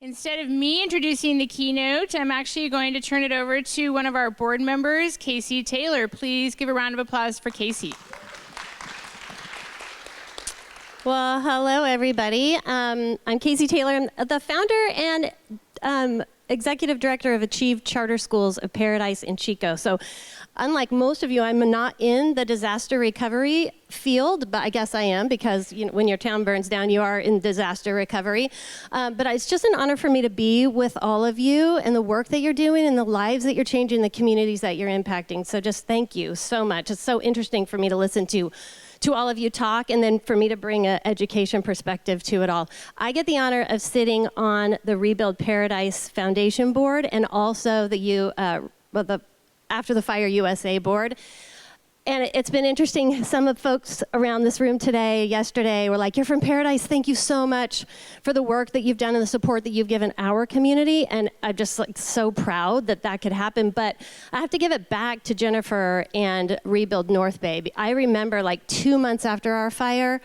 Instead of me introducing the keynote, I'm actually going to turn it over to one of our board members, Casey Taylor. Please give a round of applause for Casey. Well, hello, everybody. I'm Casey Taylor. I'm the founder and executive director of Achieve Charter Schools of Paradise in Chico. So unlike most of you, I'm not in the disaster recovery field, but I guess I am because when your town burns down, you are in disaster recovery. But it's just an honor for me to be with all of you and the work that you're doing and the lives that you're changing, the communities that you're impacting. So just thank you so much. It's so interesting for me to listen to all of you talk, and then for me to bring an education perspective to it all. I get the honor of sitting on the Rebuild Paradise Foundation board and also the After the Fire USA board. And it's been interesting. Some of folks around this room today, yesterday, were like, "You're from Paradise. Thank you so much for the work that you've done and the support that you've given our community." And I'm just so proud that that could happen. But I have to give it back to Jennifer and Rebuild North Bay. I remember 2 months after our fire,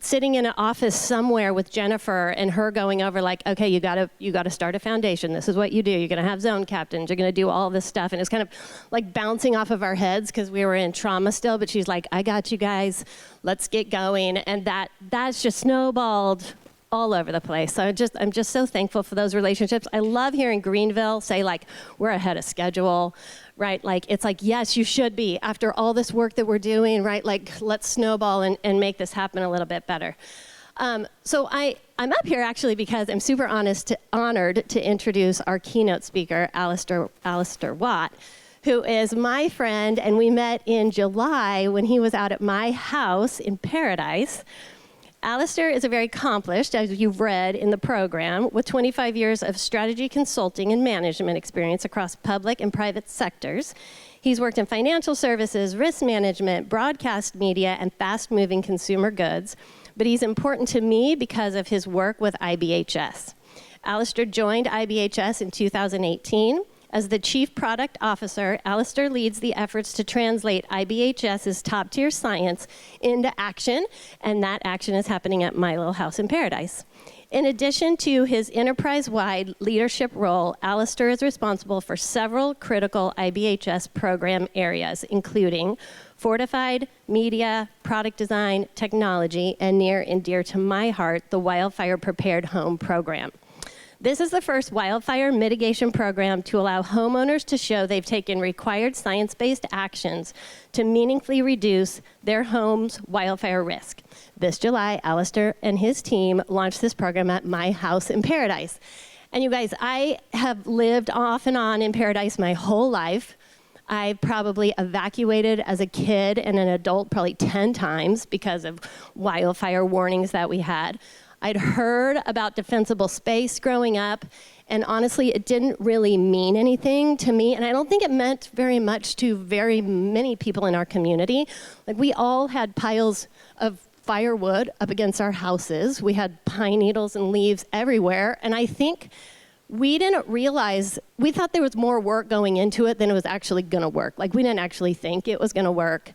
sitting in an office somewhere with Jennifer and her going over okay, you gotta start a foundation. This is what you do. You're gonna have zone captains. You're gonna do all this stuff. And it's kind of bouncing off of our heads because we were in trauma still, but she's like, "I got you guys, let's get going." And that's just snowballed all over the place. So I'm just so thankful for those relationships. I love hearing Greenville say we're ahead of schedule. Right, it's yes, you should be after all this work that we're doing, right? Let's snowball and make this happen a little bit better. So I'm up here actually because I'm super honored to introduce our keynote speaker, Alister Watt, who is my friend, and we met in July when he was out at my house in Paradise. Alister is a very accomplished, as you've read in the program, with 25 years of strategy consulting and management experience across public and private sectors. He's worked in financial services, risk management, broadcast media, and fast-moving consumer goods. But he's important to me because of his work with IBHS. Alister joined IBHS in 2018. As the Chief Product Officer, Alister leads the efforts to translate IBHS's top-tier science into action, and that action is happening at my little house in Paradise. In addition to his enterprise-wide leadership role, Alister is responsible for several critical IBHS program areas, including FORTIFIED, media, product design, technology, and near and dear to my heart, the Wildfire Prepared Home program. This is the first wildfire mitigation program to allow homeowners to show they've taken required science-based actions to meaningfully reduce their home's wildfire risk. This July, Alister and his team launched this program at my house in Paradise. And you guys, I have lived off and on in Paradise my whole life. I probably evacuated as a kid and an adult probably 10 times because of wildfire warnings that we had. I'd heard about defensible space growing up, and honestly, it didn't really mean anything to me, and I don't think it meant very much to very many people in our community. We all had piles of firewood up against our houses. We had pine needles and leaves everywhere, and I think we didn't realize, we thought there was more work going into it than it was actually gonna work. We didn't actually think it was gonna work.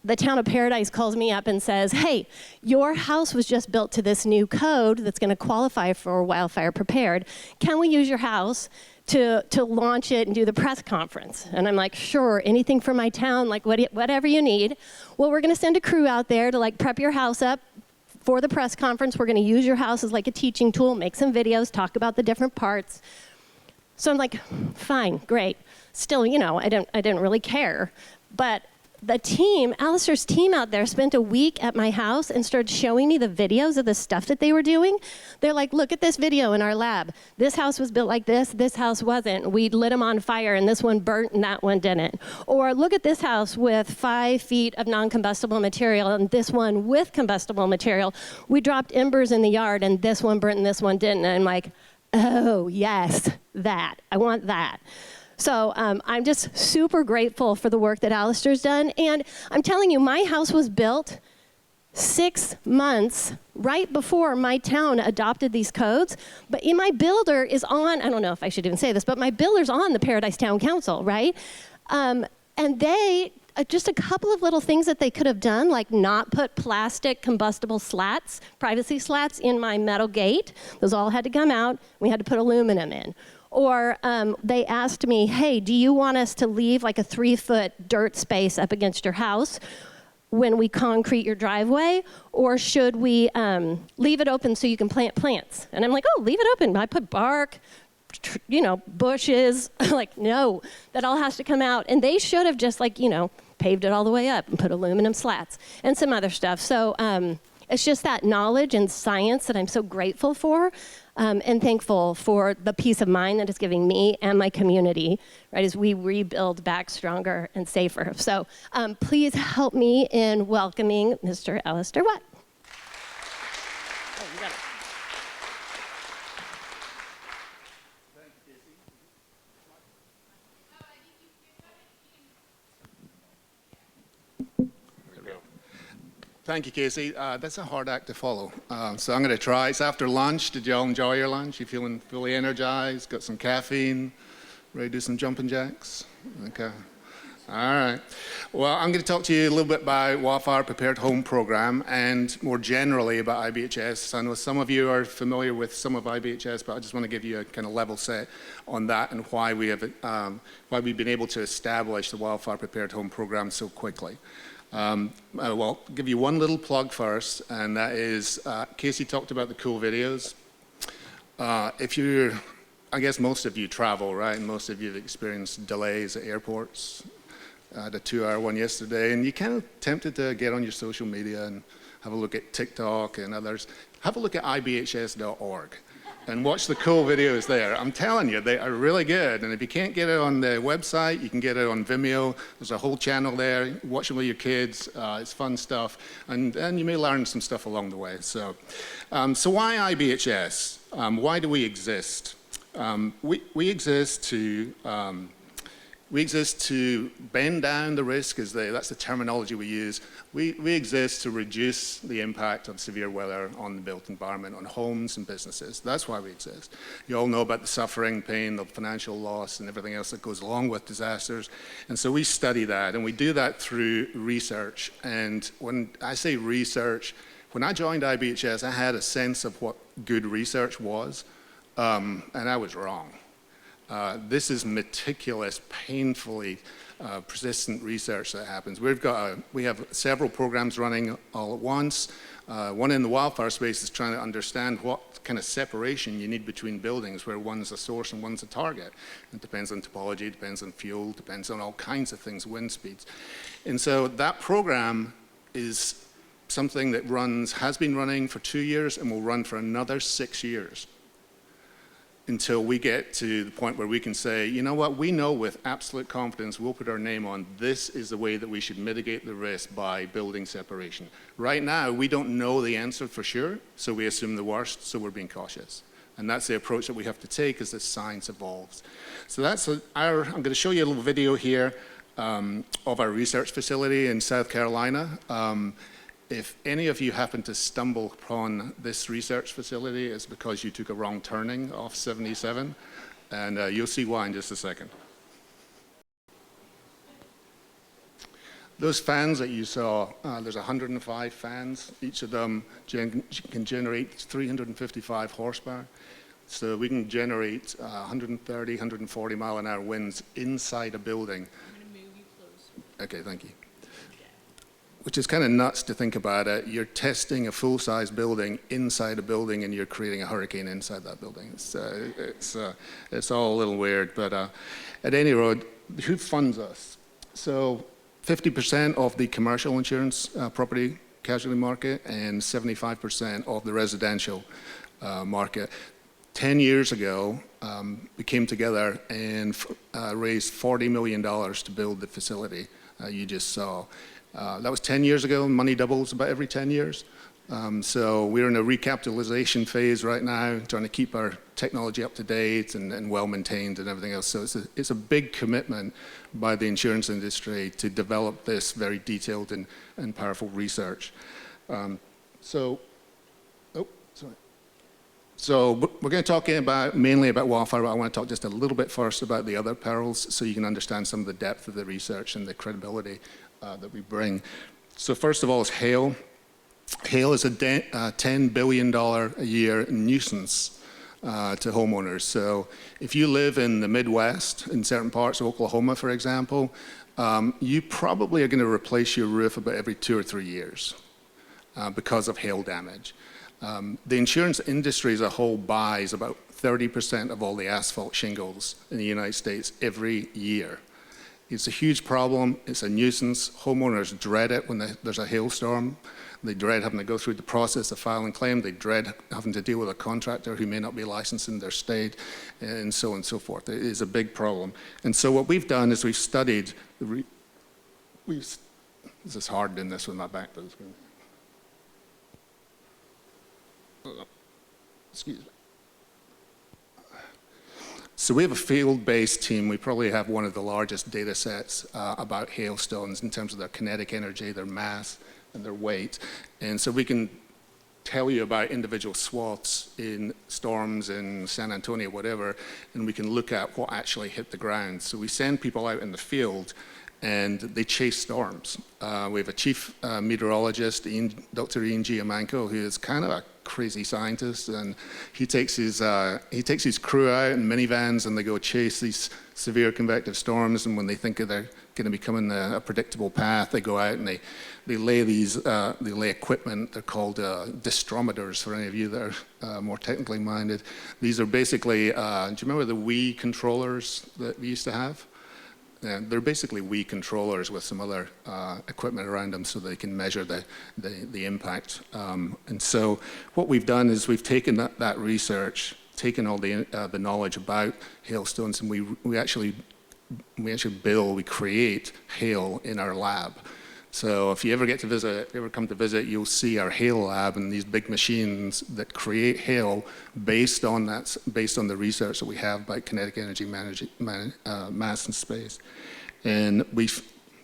The town of Paradise calls me up and says, "Hey, your house was just built to this new code that's gonna qualify for wildfire prepared. Can we use your house to launch it and do the press conference?" And I'm like, "Sure, anything for my town, whatever you need." "Well, we're gonna send a crew out there to prep your house up for the press conference. We're gonna use your house as a teaching tool, make some videos, talk about the different parts." So I'm like, fine, great. Still, I didn't really care. But the team, Alister's team out there, spent a week at my house and started showing me the videos of the stuff that they were doing. They're like, "Look at this video in our lab. This house was built like this house wasn't. We lit them on fire and this one burnt and that one didn't." Or, "Look at this house with 5 feet of non-combustible material and this one with combustible material. We dropped embers in the yard and this one burnt and this one didn't." And I'm like, oh yes, that, I want that. So I'm just super grateful for the work that Alister's done. And I'm telling you, my house was built 6 months right before my town adopted these codes. But my builder is on, I don't know if I should even say this, but my builder's on the Paradise Town Council, right? And they just a couple of little things that they could have done, like not put plastic combustible slats, privacy slats in my metal gate. Those all had to come out. We had to put aluminum in. Or they asked me, hey, do you want us to leave like a 3-foot dirt space up against your house when we concrete your driveway? Or should we leave it open so you can plant plants? And I'm like, oh, leave it open. I put bark, bushes. Like, no, that all has to come out. And they should have just paved it all the way up and put aluminum slats and some other stuff. So it's just that knowledge and science that I'm so grateful for and thankful for the peace of mind that it's giving me and my community, right, as we rebuild back stronger and safer. So please help me in welcoming Mr. Alister Watt. Oh, you got it. Thank you, Casey. That's a hard act to follow. So I'm going to try. It's after lunch. Did you all enjoy your lunch? You feeling fully energized? Got some caffeine? Ready to do some jumping jacks? Okay. All right. Well, I'm going to talk to you a little bit about Wildfire Prepared Home Program and more generally about IBHS. I know some of you are familiar with some of IBHS, but I just want to give you a kind of level set on that and why we've been able to establish the Wildfire Prepared Home Program so quickly. Well, I'll give you one little plug first, and that is, Casey talked about the cool videos. I guess most of you travel, right? And most of you have experienced delays at airports. I had a 2-hour one yesterday, and you're kind of tempted to get on your social media and have a look at TikTok and others. Have a look at IBHS.org. And watch the cool videos there. I'm telling you, they are really good. And if you can't get it on the website, you can get it on Vimeo. There's a whole channel there. Watch it with your kids. It's fun stuff. And you may learn some stuff along the way. So why IBHS? Why do we exist? We exist to bend down the risk, that's the terminology we use. We exist to reduce the impact of severe weather on the built environment, on homes and businesses. That's why we exist. You all know about the suffering, pain, the financial loss, and everything else that goes along with disasters. And so we study that, and we do that through research. And when I say research, when I joined IBHS, I had a sense of what good research was, and I was wrong. This is meticulous, painfully persistent research that happens. We have several programs running all at once. One in the wildfire space is trying to understand what kind of separation you need between buildings, where one's a source and one's a target. It depends on topology, depends on fuel, depends on all kinds of things, wind speeds. And so that program is something that has been running for 2 years and will run for another 6 years, until we get to the point where we can say, you know what, we know with absolute confidence, we'll put our name on, this is the way that we should mitigate the risk by building separation. Right now, we don't know the answer for sure, so we assume the worst, so we're being cautious. And that's the approach that we have to take as the science evolves. So I'm going to show you a little video here of our research facility in South Carolina. If any of you happen to stumble upon this research facility, it's because you took a wrong turning off 77, and you'll see why in just a second. Those fans that you saw, there's 105 fans. Each of them can generate 355 horsepower. So we can generate 130, 140 mile an hour winds inside a building. I'm going to move you closer. Okay, thank you. Which is kind of nuts to think about it. You're testing a full-size building inside a building, and you're creating a hurricane inside that building. It's all a little weird, but at any rate, who funds us? So 50% of the commercial insurance property casualty market and 75% of the residential market. 10 years ago, we came together and raised $40 million to build the facility you just saw. That was 10 years ago. Money doubles about every 10 years. So we're in a recapitalization phase right now, trying to keep our technology up to date and well maintained and everything else. So it's a big commitment by the insurance industry to develop this very detailed and powerful research. So we're going to talk mainly about wildfire, but I want to talk just a little bit first about the other perils so you can understand some of the depth of the research and the credibility that we bring. So first of all is hail. Hail is a $10 billion a year nuisance to homeowners. So if you live in the Midwest, in certain parts of Oklahoma, for example, you probably are going to replace your roof about every 2 or 3 years because of hail damage. The insurance industry as a whole buys about 30% of all the asphalt shingles in the United States every year. It's a huge problem. It's a nuisance. Homeowners dread it when there's a hailstorm. They dread having to go through the process of filing claim. They dread having to deal with a contractor who may not be licensed in their state, and so on and so forth. It is a big problem. And so what we've done is we've studied, this is hard doing this with my back, but it's going to, excuse me. So we have a field-based team. We probably have one of the largest data sets about hailstones in terms of their kinetic energy, their mass, and their weight. And so we can tell you about individual swaths in storms in San Antonio, whatever, and we can look at what actually hit the ground. So we send people out in the field and they chase storms. We have a chief meteorologist, Dr. Ian Giamanco, who is kind of a crazy scientist, and he takes his crew out in minivans and they go chase these severe convective storms, and when they think they're going to be coming a predictable path, they go out and they lay equipment. They're called distrometers for any of you that are more technically minded. These are basically, do you remember the Wii controllers that we used to have? They're basically Wii controllers with some other equipment around them so they can measure the impact. And so what we've done is we've taken that research, taken all the knowledge about hailstones, and we actually create hail in our lab. So if you ever come to visit, you'll see our hail lab and these big machines that create hail based on the research that we have about kinetic energy, mass and space. And we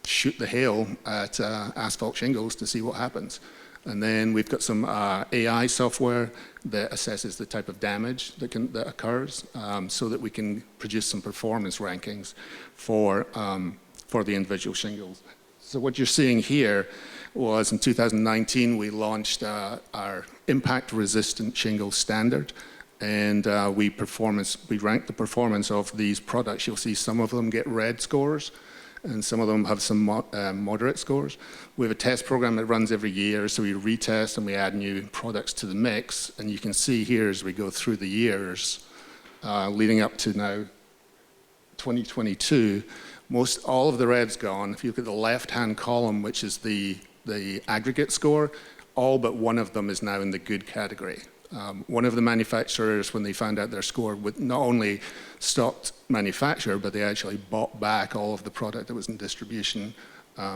shoot the hail at asphalt shingles to see what happens. And then we've got some AI software that assesses the type of damage that occurs, so that we can produce some performance rankings for the individual shingles. So what you're seeing here was in 2019, we launched our impact-resistant shingle standard, and we ranked the performance of these products. You'll see some of them get red scores, and some of them have some moderate scores. We have a test program that runs every year, so we retest and we add new products to the mix, and you can see here as we go through the years, leading up to now 2022, all of the red's gone. If you look at the left-hand column, which is the aggregate score, all but one of them is now in the good category. One of the manufacturers, when they found out their score, would not only stopped manufacture, but they actually bought back all of the product that was in distribution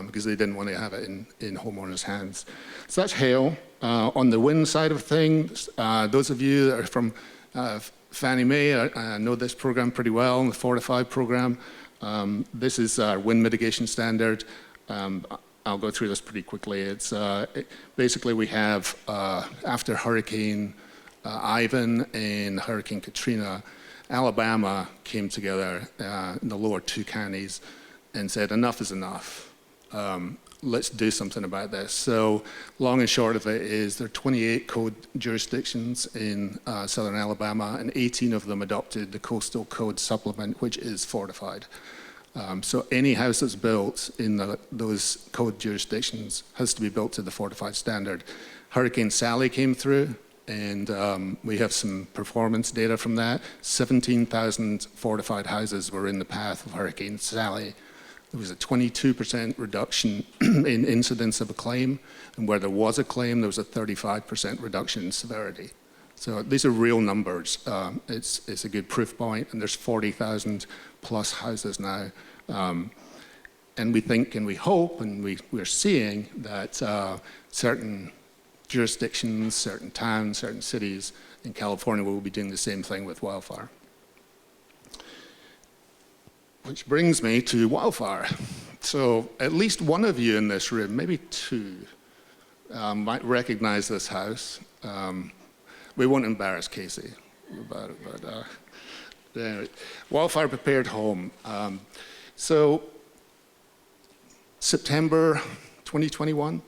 because they didn't want to have it in homeowners' hands. So that's hail. On the wind side of things, those of you that are from Fannie Mae know this program pretty well, the FORTIFIED program. This is our wind mitigation standard. I'll go through this pretty quickly. Basically we have, after Hurricane Ivan and Hurricane Katrina, Alabama came together in the lower two counties and said, enough is enough. Let's do something about this. So long and short of it is there are 28 code jurisdictions in southern Alabama, and 18 of them adopted the Coastal Code Supplement, which is fortified. So any house that's built in those code jurisdictions has to be built to the fortified standard. Hurricane Sally came through, and we have some performance data from that. 17,000 fortified houses were in the path of Hurricane Sally. There was a 22% reduction in incidence of a claim, and where there was a claim, there was a 35% reduction in severity. So these are real numbers. It's a good proof point, and there's 40,000 plus houses now. And we think and we hope, and we're seeing that certain jurisdictions, certain towns, certain cities in California will be doing the same thing with wildfire. Which brings me to wildfire. So at least one of you in this room, maybe two, might recognize this house. We won't embarrass Casey about it, but anyway. Wildfire prepared home. So September 2021,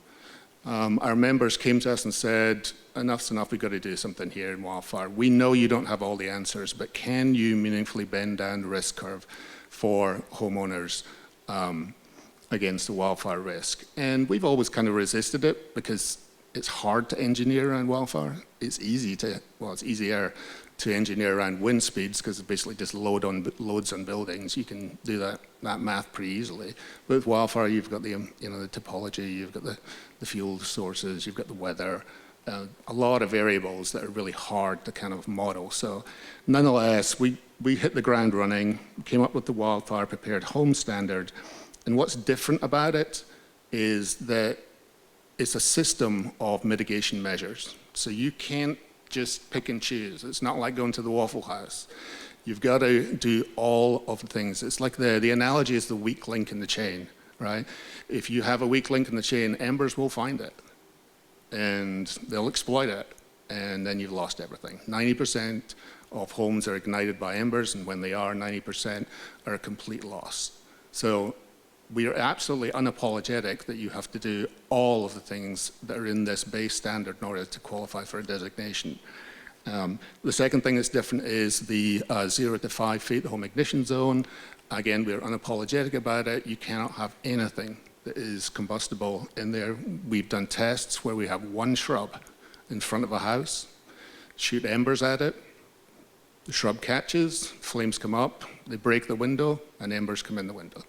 our members came to us and said, enough's enough, we've got to do something here in wildfire. We know you don't have all the answers, but can you meaningfully bend down the risk curve for homeowners against the wildfire risk? And we've always kind of resisted it because it's hard to engineer around wildfire. It's easier to engineer around wind speeds because it's basically just loads on buildings. You can do that math pretty easily. But with wildfire, you've got the topology, you've got the fuel sources, you've got the weather, a lot of variables that are really hard to kind of model. So nonetheless, we hit the ground running, came up with the Wildfire Prepared Home Standard. And what's different about it is that it's a system of mitigation measures. So you can't just pick and choose. It's not like going to the Waffle House. You've got to do all of the things. It's like the analogy is the weak link in the chain, right? If you have a weak link in the chain, embers will find it, and they'll exploit it, and then you've lost everything. 90% of homes are ignited by embers, and when they are, 90% are a complete loss. So we are absolutely unapologetic that you have to do all of the things that are in this base standard in order to qualify for a designation. The second thing that's different is the 0 to 5 feet, the home ignition zone. Again, we're unapologetic about it. You cannot have anything that is combustible in there. We've done tests where we have one shrub in front of a house, shoot embers at it, the shrub catches, flames come up, they break the window, and embers come in the window.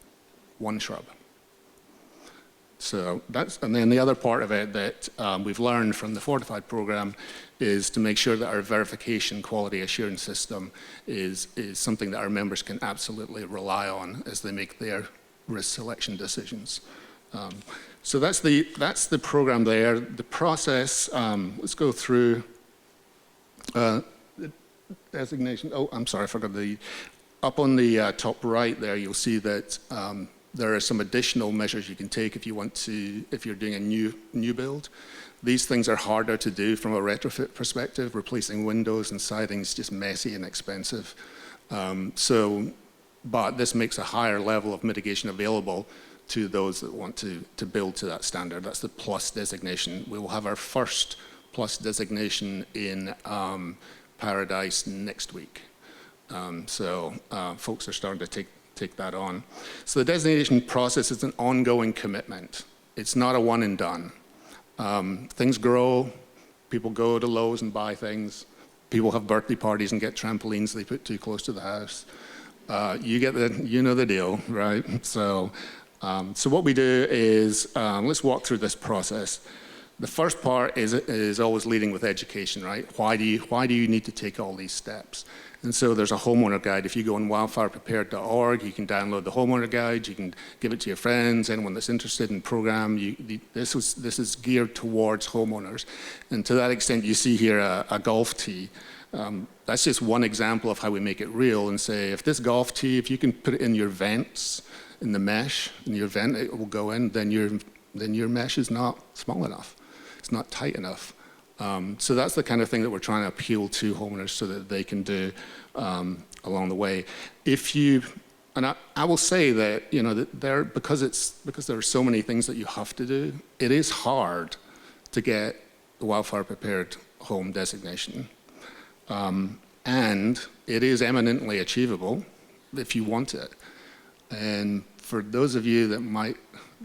One shrub. So and then the other part of it that we've learned from the FORTIFIED program is to make sure that our verification quality assurance system is something that our members can absolutely rely on as they make their risk selection decisions. So that's the program there. The process, let's go through the designation. Oh, I'm sorry, I forgot up on the top right there, you'll see that there are some additional measures you can take if you're doing a new build. These things are harder to do from a retrofit perspective. Replacing windows and siding is just messy and expensive. But this makes a higher level of mitigation available to those that want to build to that standard. That's the plus designation. We will have our first plus designation in Paradise next week. Folks are starting to take that on. So the designation process is an ongoing commitment. It's not a one and done. Things grow, people go to Lowe's and buy things, people have birthday parties and get trampolines they put too close to the house. You know the deal, right? So what we do is, let's walk through this process. The first part is always leading with education, right? Why do you need to take all these steps? And so there's a homeowner guide. If you go on wildfireprepared.org, you can download the homeowner guide. You can give it to your friends, anyone that's interested in the program. This is geared towards homeowners. And to that extent, you see here a golf tee. That's just one example of how we make it real and say, if this golf tee, if you can put it in your vents, in the mesh, in your vent, it will go in, then your mesh is not small enough. It's not tight enough. So that's the kind of thing that we're trying to appeal to homeowners so that they can do along the way. I will say that because there are so many things that you have to do, it is hard to get the wildfire prepared home designation, and it is eminently achievable if you want it. And for those of you that might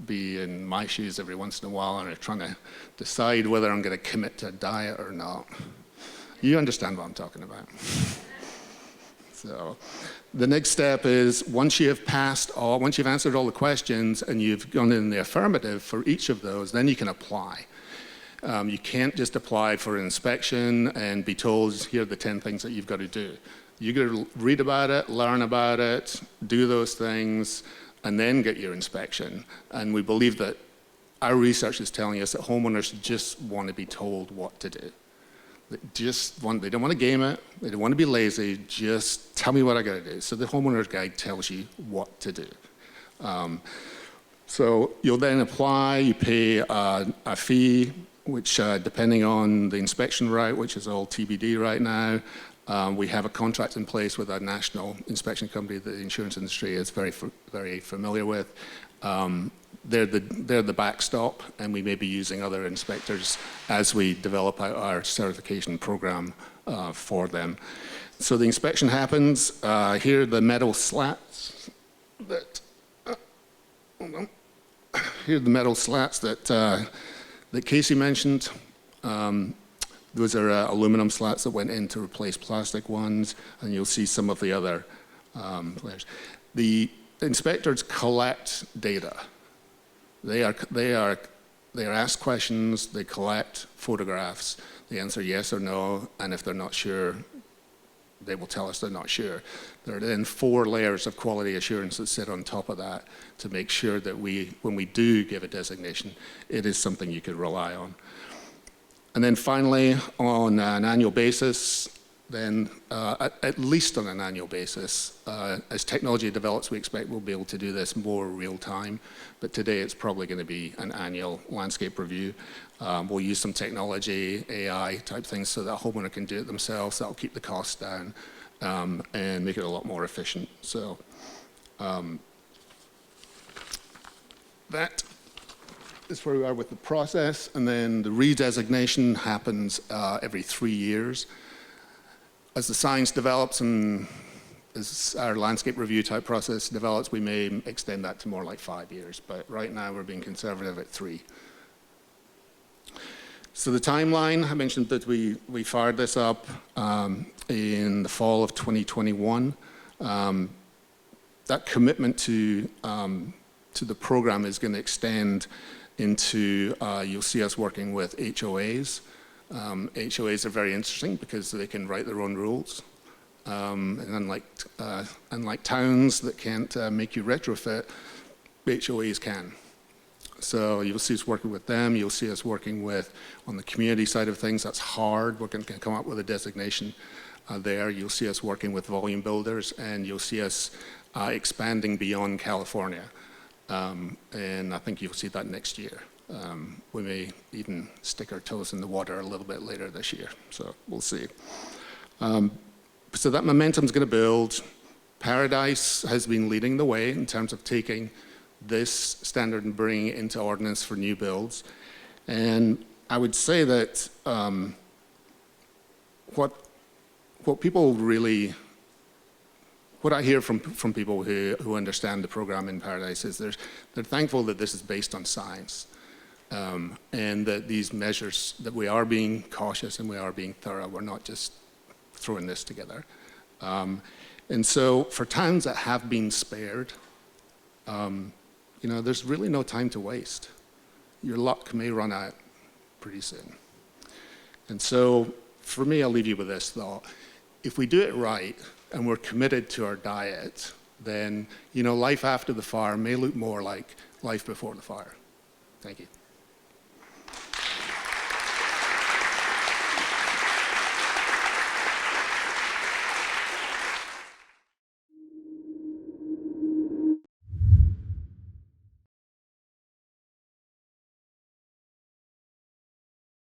be in my shoes every once in a while and are trying to decide whether I'm going to commit to a diet or not, you understand what I'm talking about. So the next step is once you've answered all the questions and you've gone in the affirmative for each of those, then you can apply. You can't just apply for an inspection and be told, here are the 10 things that you've got to do. You've got to read about it, learn about it, do those things, and then get your inspection. And we believe that our research is telling us that homeowners just want to be told what to do. They don't want to game it, they don't want to be lazy, just tell me what I got to do. So the homeowner's guide tells you what to do. So you'll then apply, you pay a fee, which depending on the inspection route, which is all TBD right now, we have a contract in place with a national inspection company that the insurance industry is very familiar with. They're the backstop, and we may be using other inspectors as we develop out our certification program for them. So the inspection happens. Here are the metal slats that. Hold on. Here are the metal slats that Casey mentioned. Those are aluminum slats that went in to replace plastic ones, and you'll see some of the other layers. The inspectors collect data. They are asked questions, they collect photographs, they answer yes or no, and if they're not sure, they will tell us they're not sure. There are then 4 layers of quality assurance that sit on top of that to make sure that when we do give a designation, it is something you can rely on. And then finally, on an annual basis, then at least on an annual basis, as technology develops, we expect we'll be able to do this more real time. But today, it's probably going to be an annual landscape review. We'll use some technology, AI type things, so that a homeowner can do it themselves. That'll keep the costs down and make it a lot more efficient. So that is where we are with the process. And then the redesignation happens every 3 years. As the science develops and as our landscape review type process develops, we may extend that to more like 5 years. But right now, we're being conservative at 3. So the timeline, I mentioned that we fired this up in the fall of 2021. That commitment to the program is going to extend into, you'll see us working with HOAs. HOAs are very interesting because they can write their own rules. And unlike towns that can't make you retrofit, HOAs can. So you'll see us working with them. You'll see us working with, on the community side of things, that's hard. We're going to come up with a designation there. You'll see us working with volume builders, and you'll see us expanding beyond California. And I think you'll see that next year. We may even stick our toes in the water a little bit later this year, so we'll see. So that momentum's going to build. Paradise has been leading the way in terms of taking this standard and bringing it into ordinance for new builds. And I would say that what people really, what I hear from people who understand the program in Paradise is they're thankful that this is based on science. And that these measures, that we are being cautious and we are being thorough. We're not just throwing this together. And so for towns that have been spared, there's really no time to waste. Your luck may run out pretty soon. And so for me, I'll leave you with this thought. If we do it right and we're committed to our diet, then life after the fire may look more like life before the fire. Thank you.